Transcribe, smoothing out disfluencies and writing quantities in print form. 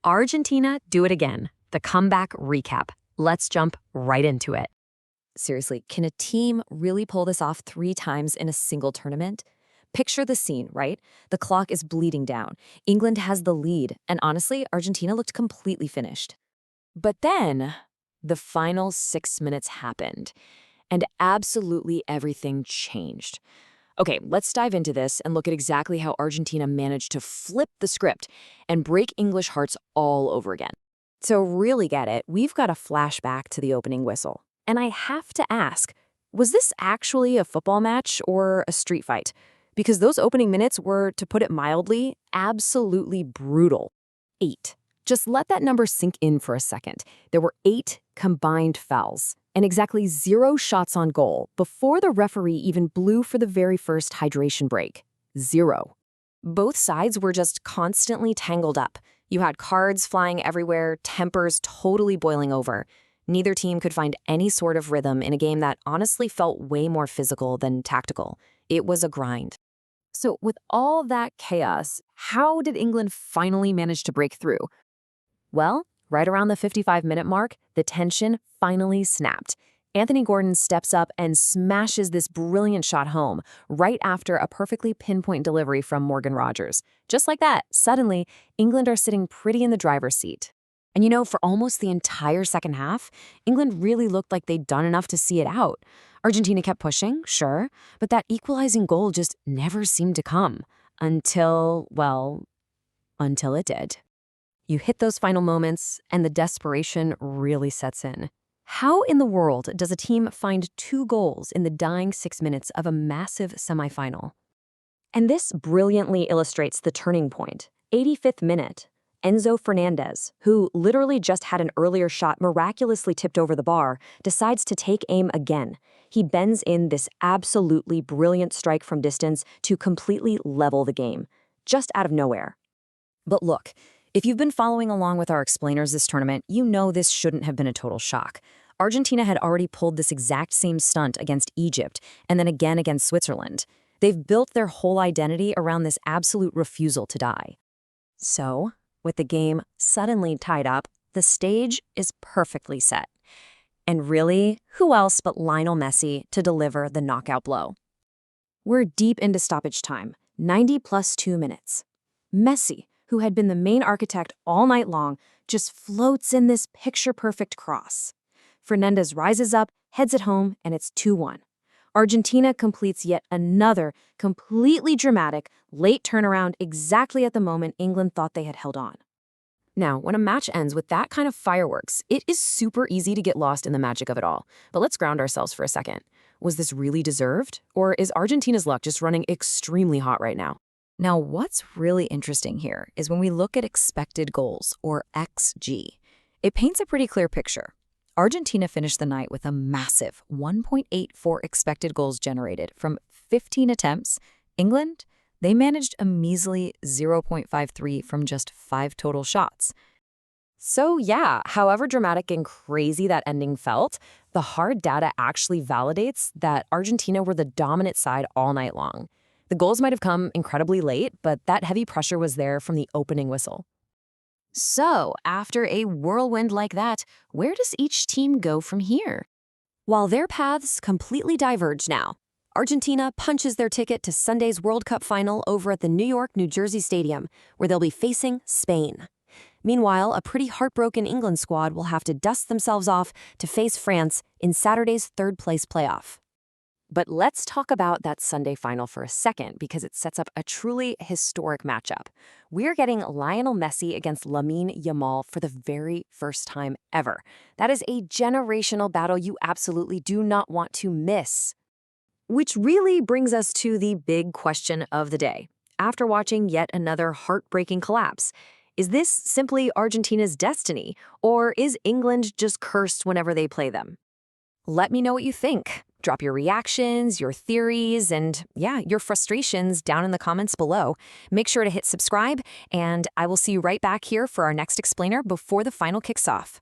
Argentina do it again. The comeback recap. Let's jump right into it. Seriously, can a team really pull this off 3 times in a single tournament? Picture the scene, right? The clock is bleeding down. England has the lead, and honestly, Argentina looked completely finished. But then, the final 6 minutes happened, and absolutely everything changed. Okay, let's dive into this and look at exactly how Argentina managed to flip the script and break English hearts all over again. To really get it, we've got a flashback to the opening whistle. And I have to ask, was this actually a football match or a street fight? Because those opening minutes were, to put it mildly, absolutely brutal. 8. Just let that number sink in for a second. There were 8 combined fouls and exactly 0 shots on goal before the referee even blew for the very first hydration break. 0. Both sides were just constantly tangled up. You had cards flying everywhere, tempers totally boiling over. Neither team could find any sort of rhythm in a game that honestly felt way more physical than tactical. It was a grind. So with all that chaos, how did England finally manage to break through? Well, right around the 55-minute mark, the tension finally snapped. Anthony Gordon steps up and smashes this brilliant shot home right after a perfectly pinpoint delivery from Morgan Rogers. Just like that, suddenly, England are sitting pretty in the driver's seat. And you know, for almost the entire second half, England really looked like they'd done enough to see it out. Argentina kept pushing, sure, but that equalizing goal just never seemed to come. Until it did. You hit those final moments, and the desperation really sets in. How in the world does a team find 2 goals in the dying 6 minutes of a massive semifinal? And this brilliantly illustrates the turning point. 85th minute. Enzo Fernandez, who literally just had an earlier shot miraculously tipped over the bar, decides to take aim again. He bends in this absolutely brilliant strike from distance to completely level the game, just out of nowhere. But look, if you've been following along with our explainers this tournament, you know this shouldn't have been a total shock. Argentina had already pulled this exact same stunt against Egypt and then again against Switzerland. They've built their whole identity around this absolute refusal to die. So, with the game suddenly tied up, the stage is perfectly set. And really, who else but Lionel Messi to deliver the knockout blow? We're deep into stoppage time, 90 plus 2 minutes. Messi, who had been the main architect all night long, just floats in this picture-perfect cross. Fernandez rises up, heads it home, and it's 2-1. Argentina completes yet another completely dramatic, late turnaround exactly at the moment England thought they had held on. Now, when a match ends with that kind of fireworks, it is super easy to get lost in the magic of it all. But let's ground ourselves for a second. Was this really deserved? Or is Argentina's luck just running extremely hot right now? Now, what's really interesting here is when we look at expected goals, or XG. It paints a pretty clear picture. Argentina finished the night with a massive 1.84 expected goals generated from 15 attempts. England, they managed a measly 0.53 from just 5 total shots. So yeah, however dramatic and crazy that ending felt, the hard data actually validates that Argentina were the dominant side all night long. The goals might have come incredibly late, but that heavy pressure was there from the opening whistle. So, after a whirlwind like that, where does each team go from here? While their paths completely diverge now, Argentina punches their ticket to Sunday's World Cup final over at the New York, New Jersey Stadium, where they'll be facing Spain. Meanwhile, a pretty heartbroken England squad will have to dust themselves off to face France in Saturday's third-place playoff. But let's talk about that Sunday final for a second because it sets up a truly historic matchup. We're getting Lionel Messi against Lamine Yamal for the very first time ever. That is a generational battle you absolutely do not want to miss. Which really brings us to the big question of the day. After watching yet another heartbreaking collapse, is this simply Argentina's destiny, or is England just cursed whenever they play them? Let me know what you think. Drop your reactions, your theories, and your frustrations down in the comments below. Make sure to hit subscribe, and I will see you right back here for our next explainer before the final kicks off.